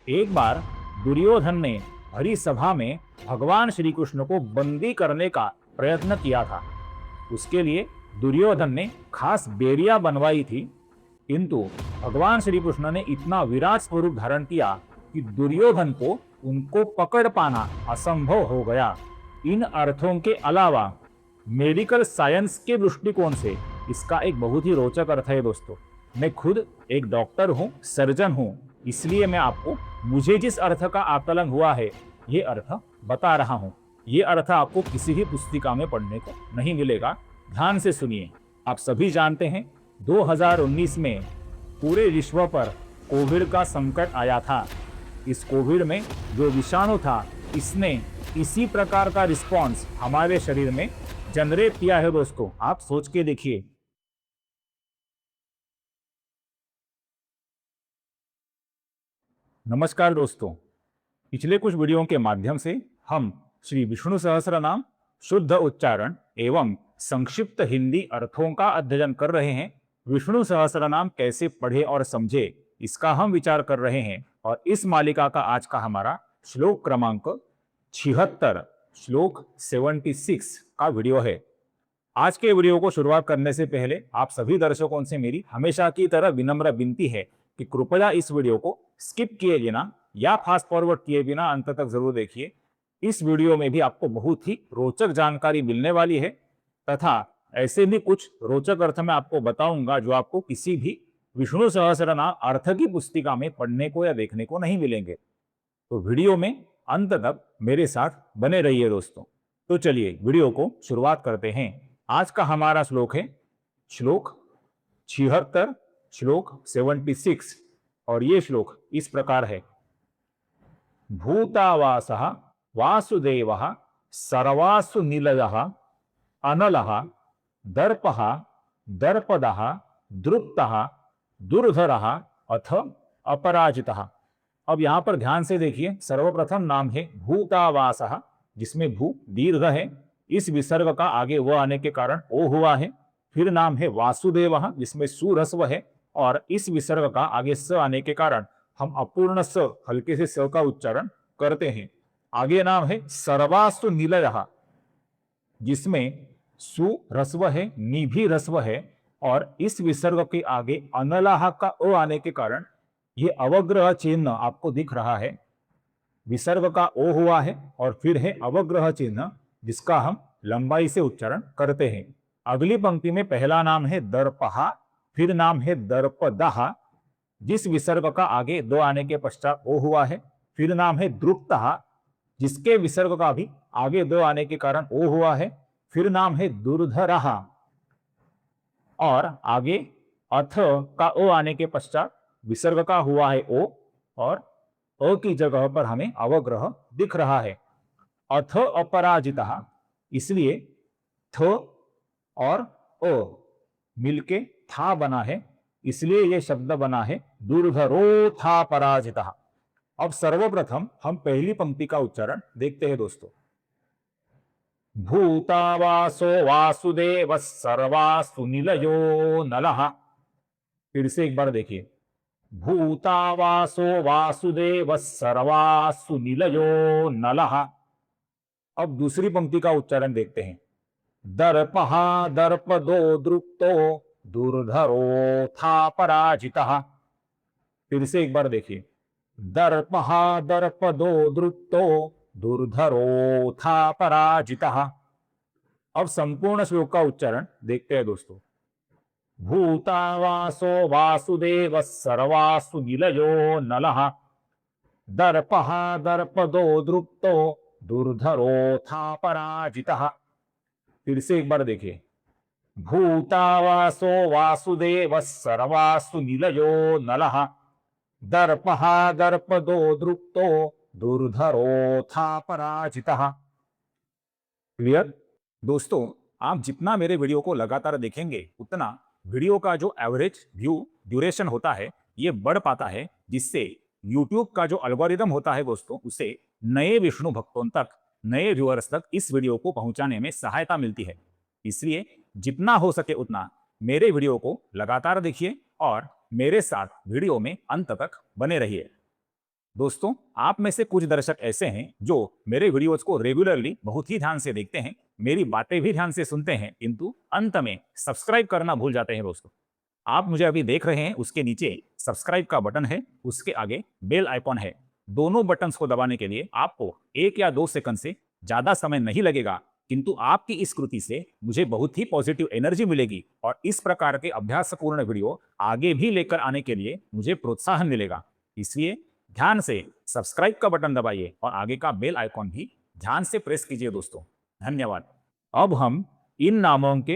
एक बार दुर्योधन ने भरी सभा में भगवान श्री कृष्ण को बंदी करने का प्रयत्न किया था। उसके लिए दुर्योधन ने खास बेरिया बनवाई थी, किंतु भगवान श्री कृष्ण ने इतना विराट स्वरूप धारण किया कि दुर्योधन को उनको पकड़ पाना असंभव हो गया। इन अर्थों के अलावा मेडिकल साइंस के दृष्टिकोण से इसका एक बहुत ही रोचक अर्थ है दोस्तों। मैं खुद एक डॉक्टर हूँ, सर्जन हूँ, इसलिए मैं आपको मुझे जिस अर्थ का आकलन हुआ है ये अर्थ बता रहा हूँ। ये अर्थ आपको किसी भी पुस्तिका में पढ़ने को नहीं मिलेगा। ध्यान से सुनिए। आप सभी जानते हैं 2019 में पूरे विश्व पर कोविड का संकट आया था। इस कोविड में जो विषाणु था इसने इसी प्रकार का रिस्पॉन्स हमारे शरीर में जनरेट किया है दोस्तों। आप सोच के देखिए। नमस्कार दोस्तों, पिछले कुछ वीडियो के माध्यम से हम श्री विष्णु सहस्त्र नाम शुद्ध उच्चारण एवं संक्षिप्त हिंदी अर्थों का अध्ययन कर रहे हैं। विष्णु सहस्त्र नाम कैसे पढ़े और समझे इसका हम विचार कर रहे हैं और इस मालिका का आज का हमारा श्लोक क्रमांक 76 श्लोक 76 का वीडियो है। आज के वीडियो को शुरुआत करने से पहले आप सभी दर्शकों से मेरी हमेशा की तरह विनम्र विनती है कि कृपया इस वीडियो को स्किप किए बिना या फास्ट फॉरवर्ड किए बिना अंत तक जरूर देखिए। इस वीडियो में भी आपको बहुत ही रोचक जानकारी मिलने वाली है तथा ऐसे भी कुछ रोचक अर्थ मैं आपको बताऊंगा जो आपको किसी भी विष्णु सहस्त्रनाम अर्थ की पुस्तिका में पढ़ने को या देखने को नहीं मिलेंगे। तो वीडियो में अंत तक मेरे साथ बने रहिए दोस्तों। तो चलिए वीडियो को शुरुआत करते हैं। आज का हमारा श्लोक है श्लोक 76 श्लोक 76 और ये श्लोक इस प्रकार है। भूतावासः वासुदेवः सर्वासु निलयः अनलः दर्पः दर्पदः दृप्तः दुर्धरः अथ अपराजितः। अब यहां पर ध्यान से देखिए। सर्वप्रथम नाम है भूतावासः, जिसमें भू दीर्घ है, इस विसर्ग का आगे व आने के कारण ओ हुआ है। फिर नाम है वासुदेवः, जिसमें सु ह्रस्व है और इस विसर्ग का आगे स आने के कारण हम अपूर्ण स हल्के से स का उच्चारण करते हैं। आगे नाम है सर्वासु निलयः, जिसमें सु ह्रस्व है, नि भी ह्रस्व है और इस विसर्ग के आगे अनलाह का अ आने के कारण ये अवग्रह चिन्ह आपको दिख रहा है। विसर्ग का ओ हुआ है और फिर है अवग्रह चिन्ह जिसका हम लंबाई से उच्चारण करते हैं। अगली पंक्ति में पहला नाम है दर्पहा, फिर नाम है दर्पदहा, जिस विसर्ग का आगे दो आने के पश्चात ओ हुआ है। फिर नाम है द्रुप्तहा, जिसके विसर्ग का भी आगे दो आने के कारण ओ हुआ है। फिर नाम है दुर्धरहा और आगे अथ का ओ आने के पश्चात विसर्ग का हुआ है ओ और अ की जगह पर हमें अवग्रह दिख रहा है। अथ अपराजितः, इसलिए थ और अ मिलके था बना है, इसलिए यह शब्द बना है दुर्धरो था पराजितः। अब सर्वप्रथम हम पहली पंक्ति का उच्चारण देखते हैं दोस्तों। भूतावासो वासुदेव सर्वासु निलयो नलः। फिर से एक बार देखिए। भूतावासो वासुदेव सर्वासु निलयो नलः। अब दूसरी पंक्ति का उच्चारण देखते हैं। दर्पहा दर्पदो दृप्तो दुर्धरो था पराजितः। फिर से एक बार देखिए। दर्पहा दर्पदो दृप्तो दुर्धरो था पराजितः। अब संपूर्ण श्लोक का उच्चारण देखते हैं दोस्तों। भूतावासो वासुदेव सर्वासु निलयो नलः दर्पहा दर्पदो दृप्तो दुर्धरो था पराजितः। फिर से एक बार देखिए। भूतावासो वासुदेव सर्वासु निलयो नलः दर्पहा दर्पदो दृप्तो दुर्धरो था पराजितः। क्लियर दोस्तों, आप जितना मेरे वीडियो को लगातार देखेंगे उतना वीडियो का जो एवरेज व्यू ड्यूरेशन होता है ये बढ़ पाता है, जिससे YouTube का जो एल्गोरिदम होता है दोस्तों उसे नए विष्णु भक्तों तक, नए व्यूअर्स तक इस वीडियो को पहुंचाने में सहायता मिलती है। इसलिए जितना हो सके उतना मेरे वीडियो को लगातार देखिए और मेरे साथ वीडियो में अंत तक बने रहिए। दोस्तों, आप में से कुछ दर्शक ऐसे हैं जो मेरे वीडियोज को रेगुलरली बहुत ही ध्यान से देखते हैं, मेरी बातें भी ध्यान से सुनते हैं, किंतु अंत में सब्सक्राइब करना भूल जाते हैं। दोस्तों, आप मुझे अभी देख रहे हैं, उसके नीचे सब्सक्राइब का बटन है, उसके आगे बेल आइकॉन है। दोनों बटन्स को दबाने के लिए आपको 1 या 2 सेकंड से ज्यादा समय नहीं लगेगा, किंतु आपकी इस कृति से मुझे बहुत ही पॉजिटिव एनर्जी मिलेगी और इस प्रकार के अभ्यासपूर्ण वीडियो आगे भी लेकर आने के लिए मुझे प्रोत्साहन मिलेगा। इसलिए ध्यान से सब्सक्राइब का बटन दबाइए और आगे का बेल आइकॉन भी ध्यान से प्रेस कीजिए। दोस्तों, धन्यवाद। अब हम इन नामों के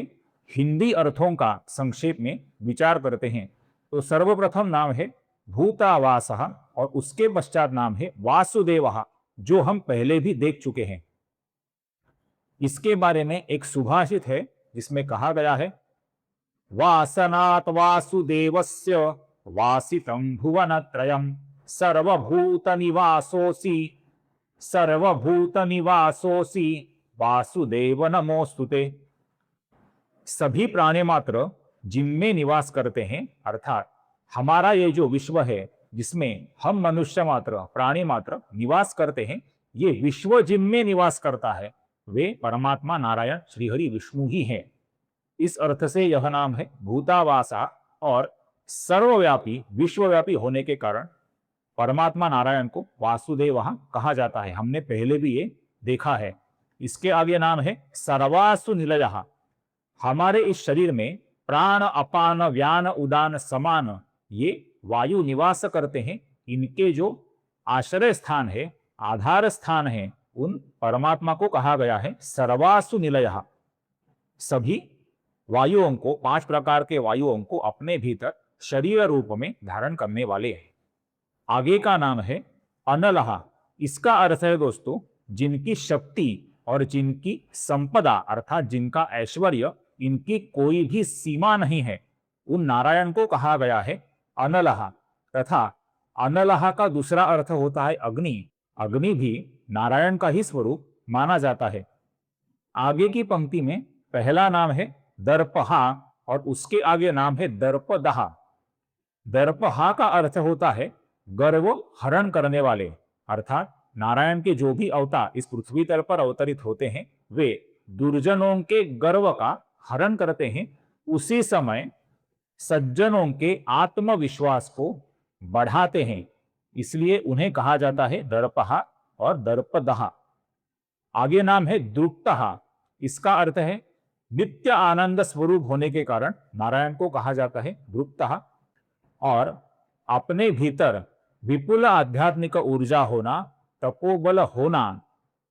हिंदी अर्थों का संक्षेप में विचार करते हैं। तो सर्वप्रथम नाम है भूतावासः और उसके पश्चात नाम है वासुदेवः, जो हम पहले भी देख चुके हैं। इसके बारे में एक सुभाषित है जिसमें कहा गया है, वासनात् वासुदेवस्य वासितं भुवनत्रयम् सर्वभूत निवासोसी वासुदेव नमोस्तुते। सभी प्राणी मात्र जिनमें निवास करते हैं, अर्थात हमारा ये जो विश्व है जिसमें हम मनुष्य मात्र प्राणी मात्र निवास करते हैं, ये विश्व जिनमें निवास करता है वे परमात्मा नारायण श्रीहरि विष्णु ही हैं। इस अर्थ से यह नाम है भूतावासा और सर्वव्यापी विश्वव्यापी होने के कारण परमात्मा नारायण को वासुदेव कहा जाता है। हमने पहले भी ये देखा है। इसके आगे नाम है सर्वासु निलयः। हमारे इस शरीर में प्राण अपान व्यान उदान समान ये वायु निवास करते हैं। इनके जो आश्रय स्थान है, आधार स्थान है, उन परमात्मा को कहा गया है सर्वासु निलयः। सभी वायुओं को, 5 प्रकार के वायुओं को अपने भीतर शरीर रूप में धारण करने वाले हैं। आगे का नाम है अनलः। इसका अर्थ है दोस्तों, जिनकी शक्ति और जिनकी संपदा अर्थात जिनका ऐश्वर्य, इनकी कोई भी सीमा नहीं है, उन नारायण को कहा गया है अनलः। तथा अनलः का दूसरा अर्थ होता है अग्नि। अग्नि भी नारायण का ही स्वरूप माना जाता है। आगे की पंक्ति में पहला नाम है दर्पहा और उसके आगे नाम है दर्पदः। दर्पहा का अर्थ होता है गर्व हरण करने वाले, अर्थात नारायण के जो भी अवतार इस पृथ्वी तल पर अवतरित होते हैं वे दुर्जनों के गर्व का हरण करते हैं। उसी समय सज्जनों के आत्मविश्वास को बढ़ाते हैं, इसलिए उन्हें कहा जाता है दर्पहा और दर्पदः। आगे नाम है द्रुप्तः। इसका अर्थ है नित्य आनंद स्वरूप होने के कारण नारायण को कहा जाता है द्रुप्तः। और अपने भीतर विपुल आध्यात्मिक ऊर्जा होना, तपोबल होना,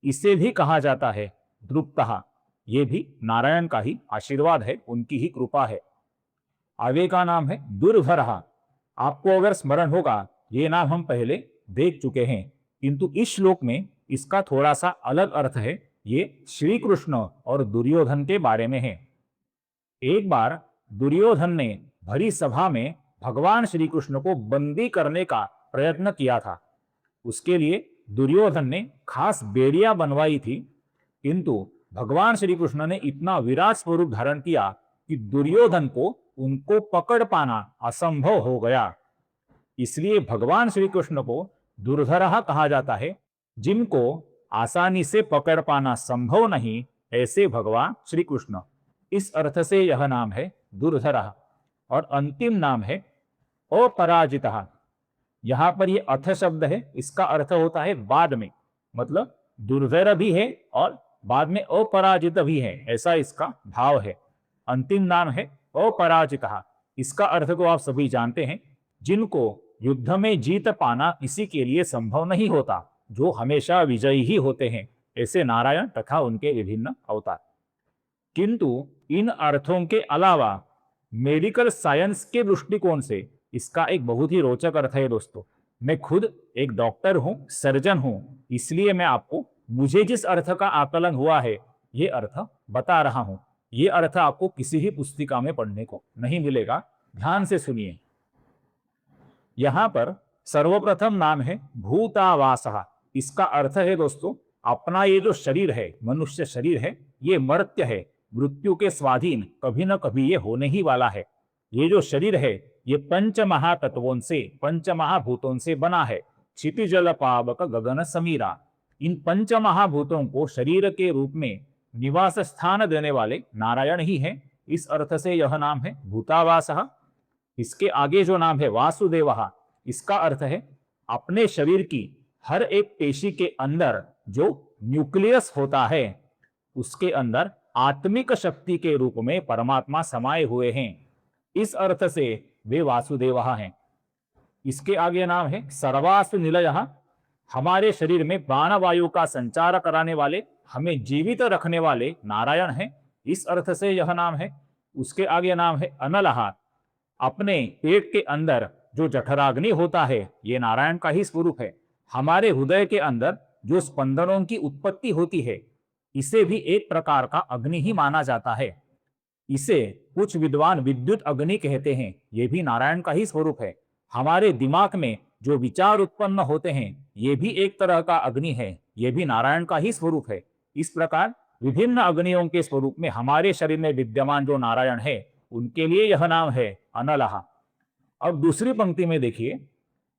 इसे भी कहा जाता है द्रुप्तः। ये भी नारायण का ही आशीर्वाद है, उनकी ही कृपा है। आगे का नाम है दुर्धरः। आपको अगर स्मरण होगा, ये नाम हम पहले देख चुके हैं, किंतु इस श्लोक में इसका थोड़ा सा अलग अर्थ है। ये श्री कृष्ण और दुर्योधन के बारे में है। एक बार दुर्योधन ने भरी सभा में भगवान श्री कृष्ण को बंदी करने का प्रयत्न किया था। उसके लिए दुर्योधन ने खास बेड़ियां बनवाई थी, किंतु भगवान श्री कृष्ण ने इतना विराट स्वरूप धारण किया कि दुर्योधन को उनको पकड़ पाना असंभव हो गया। इसलिए भगवान श्री कृष्ण को दुर्धरः कहा जाता है। जिनको आसानी से पकड़ पाना संभव नहीं, ऐसे भगवान श्री कृष्ण। इस अर्थ से यह नाम है दुर्धरः। और अंतिम नाम है अपराजितः। यहां पर यह अथ शब्द है, इसका अर्थ होता है बाद में, मतलब दुर्धर भी है और बाद में अपराजित भी है, ऐसा इसका भाव है। अंतिम नाम है अपराजितः। इसका अर्थ को आप सभी जानते हैं, जिनको युद्ध में जीत पाना किसी के लिए संभव नहीं होता, जो हमेशा विजयी ही होते हैं, ऐसे नारायण तथा उनके विभिन्न अवतार। किंतु इन अर्थों के अलावा मेडिकल साइंस के दृष्टिकोण से इसका एक बहुत ही रोचक अर्थ है दोस्तों। मैं खुद एक डॉक्टर हूं, सर्जन हूं, इसलिए मैं आपको मुझे जिस अर्थ का आकलन हुआ है ये अर्थ बता रहा हूं। ये अर्थ आपको किसी भी पुस्तिका में पढ़ने को नहीं मिलेगा। ध्यान से सुनिए। यहां पर सर्वप्रथम नाम है भूतावासः। इसका अर्थ है दोस्तों, अपना ये जो शरीर है, मनुष्य शरीर है, ये मर्त्य है, मृत्यु के स्वाधीन कभी न कभी ये होने ही वाला है। ये जो शरीर है ये पंच महातत्वों से, पंच महाभूतों से बना है। क्षितिजल पावक गगन समीरा। इन पंच महाभूतों को शरीर के रूप में निवास स्थान देने वाले नारायण ही हैं। इस अर्थ से यह नाम है भूतावासः। इसके आगे जो नाम है वासुदेवः, इसका अर्थ है अपने शरीर की हर एक पेशी के अंदर जो न्यूक्लियस होता है उसके अंदर आत्मिक शक्ति के रूप में परमात्मा समाये हुए हैं। इस अर्थ से वे वासुदेवः हैं। इसके आगे नाम है सर्वासु निलयः। हमारे शरीर में प्राणवायु का संचार कराने वाले, हमें जीवित रखने वाले नारायण हैं। इस अर्थ से यह नाम है। उसके आगे नाम है अनलः। अपने पेट के अंदर जो जठराग्नि होता है ये नारायण का ही स्वरूप है। हमारे हृदय के अंदर जो स्पंदनों की उत्पत्ति होती है इसे भी एक प्रकार का अग्नि ही माना जाता है। इसे कुछ विद्वान विद्युत अग्नि कहते हैं। ये भी नारायण का ही स्वरूप है। हमारे दिमाग में जो विचार उत्पन्न होते हैं ये भी एक तरह का अग्नि है। ये भी नारायण का ही स्वरूप है। इस प्रकार विभिन्न अग्नियों के स्वरूप में हमारे शरीर में विद्यमान जो नारायण है उनके लिए यह नाम है अनलः। अब दूसरी पंक्ति में देखिए,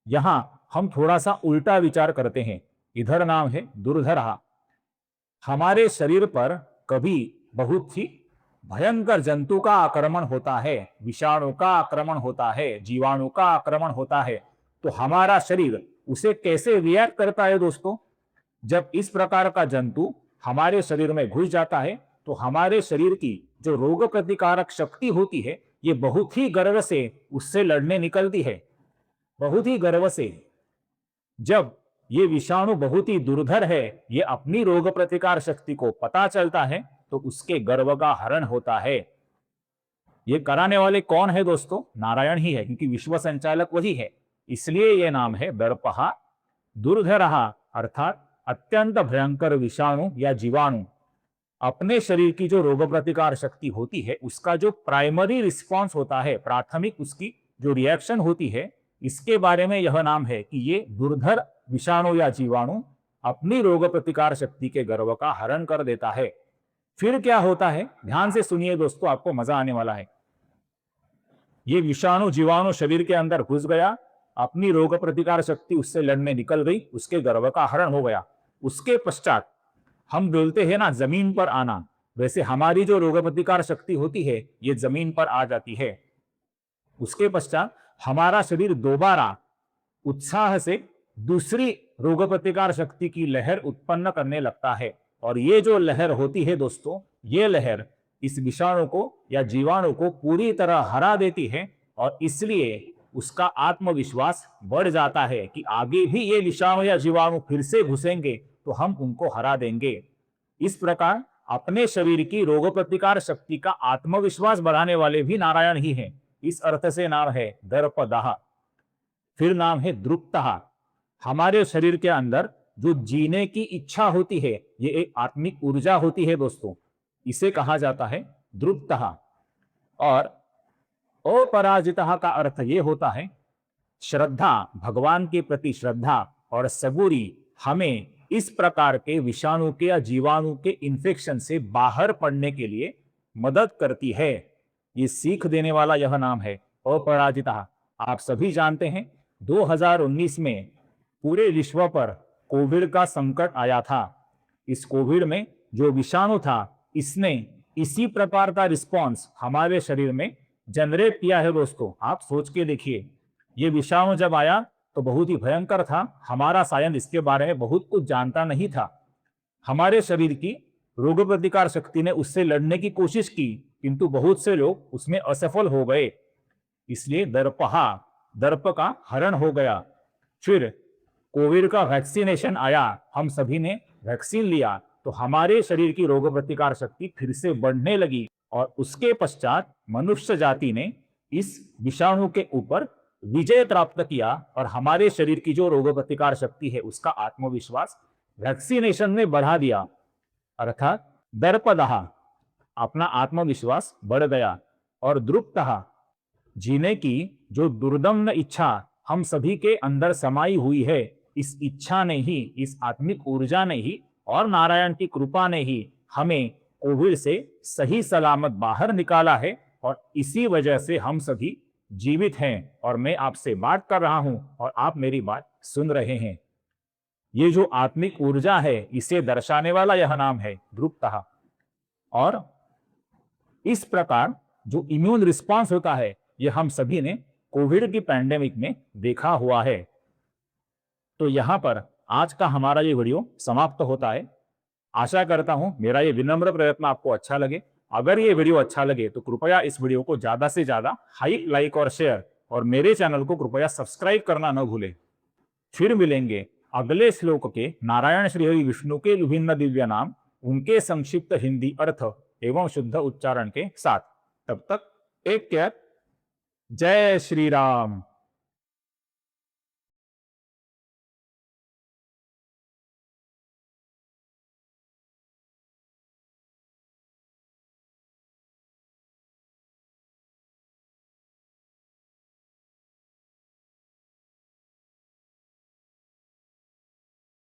यहां हम थोड़ा सा उल्टा विचार करते हैं। इधर नाम है दुर्धरः। हमारे शरीर पर कभी बहुत ही भयंकर जंतु का आक्रमण होता है, विषाणु का आक्रमण होता है, जीवाणु का आक्रमण होता है, तो हमारा शरीर उसे कैसे रिएक्ट करता है दोस्तों? जब इस प्रकार का जंतु हमारे शरीर में घुस जाता है तो हमारे शरीर की जो रोग प्रतिकारक शक्ति होती है ये बहुत ही गर्व से उससे लड़ने निकलती है, बहुत ही गर्व से। जब ये विषाणु बहुत ही दुर्धर है, ये अपनी रोग प्रतिकार शक्ति को पता चलता है तो उसके गर्व का हरण होता है। ये कराने वाले कौन है दोस्तों? नारायण ही है, क्योंकि विश्व संचालक वही है। इसलिए ये नाम है दर्पः दुर्धरः, अर्थात अत्यंत भयंकर विषाणु या जीवाणु। अपने शरीर की जो रोग प्रतिकार शक्ति होती है उसका जो प्राइमरी रिस्पॉन्स होता है, प्राथमिक उसकी जो रिएक्शन होती है, इसके बारे में यह नाम है कि ये दुर्धर विषाणु या जीवाणु अपनी रोग प्रतिकार शक्ति के गर्व का हरण कर देता है। फिर क्या होता है, ध्यान से सुनिए दोस्तों, आपको मजा आने वाला है। ये विषाणु जीवाणु शरीर के अंदर घुस गया, अपनी रोग प्रतिकार शक्ति उससे लड़ने निकल गई, उसके गर्व का हरण हो गया। उसके पश्चात हम बोलते हैं ना जमीन पर आना, वैसे हमारी जो रोग प्रतिकार शक्ति होती है ये जमीन पर आ जाती है। उसके पश्चात हमारा शरीर दोबारा उत्साह से दूसरी रोग प्रतिकार शक्ति की लहर उत्पन्न करने लगता है। और ये जो लहर होती है दोस्तों, ये लहर इस विषाणु को या जीवाणु को पूरी तरह हरा देती है और इसलिए उसका आत्मविश्वास बढ़ जाता है कि आगे भी ये विषाणु या जीवाणु फिर से घुसेंगे तो हम उनको हरा देंगे। इस प्रकार अपने शरीर की रोग प्रतिकार शक्ति का आत्मविश्वास बढ़ाने वाले भी नारायण ही हैं। इस अर्थ से नाम है दर्पदः। फिर नाम है द्रुप्तः। हमारे शरीर के अंदर जो जीने की इच्छा होती है ये एक आत्मिक ऊर्जा होती है दोस्तों, इसे कहा जाता है द्रुप्तः। और अपराजितः का अर्थ ये होता है श्रद्धा, भगवान के प्रति श्रद्धा और सबूरी हमें इस प्रकार के विषाणु के या जीवाणु के इन्फेक्शन से बाहर पड़ने के लिए मदद करती है। ये सीख देने वाला यह नाम है अपराजितः। आप सभी जानते हैं 2019 में पूरे विश्व पर कोविड का संकट आया था। इस कोविड में जो विषाणु था इसने इसी प्रकार का रिस्पॉन्स हमारे शरीर में जनरेट किया है दोस्तों। आप सोच के देखिए, ये विषाणु जब आया तो बहुत ही भयंकर था। हमारा साइंस इसके बारे में बहुत कुछ जानता नहीं था। हमारे शरीर की रोग प्रतिकार शक्ति ने उससे लड़ने की कोशिश की, किंतु बहुत से लोग उसमें असफल हो गए। इसलिए दर्प का हरण हो गया। फिर कोविड का वैक्सीनेशन आया, हम सभी ने वैक्सीन लिया तो हमारे शरीर की रोग प्रतिकार शक्ति फिर से बढ़ने लगी और उसके पश्चात मनुष्य जाति ने इस विषाणु के ऊपर विजय प्राप्त किया और हमारे शरीर की जो रोग प्रतिकार शक्ति है उसका आत्मविश्वास वैक्सीनेशन ने बढ़ा दिया। अर्थात दर्पदः, अपना आत्मविश्वास बढ़ गया। और द्रुप्तः, जीने की जो दुर्दम्न इच्छा हम सभी के अंदर समाई हुई है, इस इच्छा ने ही, इस आत्मिक ऊर्जा ने ही और नारायण की कृपा ने ही हमें कोविड से सही सलामत बाहर निकाला है और इसी वजह से हम सभी जीवित हैं और मैं आपसे बात कर रहा हूं और आप मेरी बात सुन रहे हैं। ये जो आत्मिक ऊर्जा है इसे दर्शाने वाला यह नाम है द्रुप्तः। और इस प्रकार जो इम्यून रिस्पांस होता है यह हम सभी ने कोविड की पैंडेमिक में देखा हुआ है। तो यहां पर आज का हमारा ये वीडियो समाप्त होता है। आशा करता हूं मेरा ये विनम्र प्रयत्न आपको अच्छा लगे। अगर ये वीडियो अच्छा लगे तो कृपया इस वीडियो को ज्यादा से ज्यादा हाइप, लाइक और शेयर, और मेरे चैनल को कृपया सब्सक्राइब करना न भूलें। फिर मिलेंगे अगले श्लोक के नारायण श्री हरि विष्णु के विभिन्न दिव्य नाम, उनके संक्षिप्त हिंदी अर्थ एवं शुद्ध उच्चारण के साथ। तब तक टेक केयर। जय श्री राम।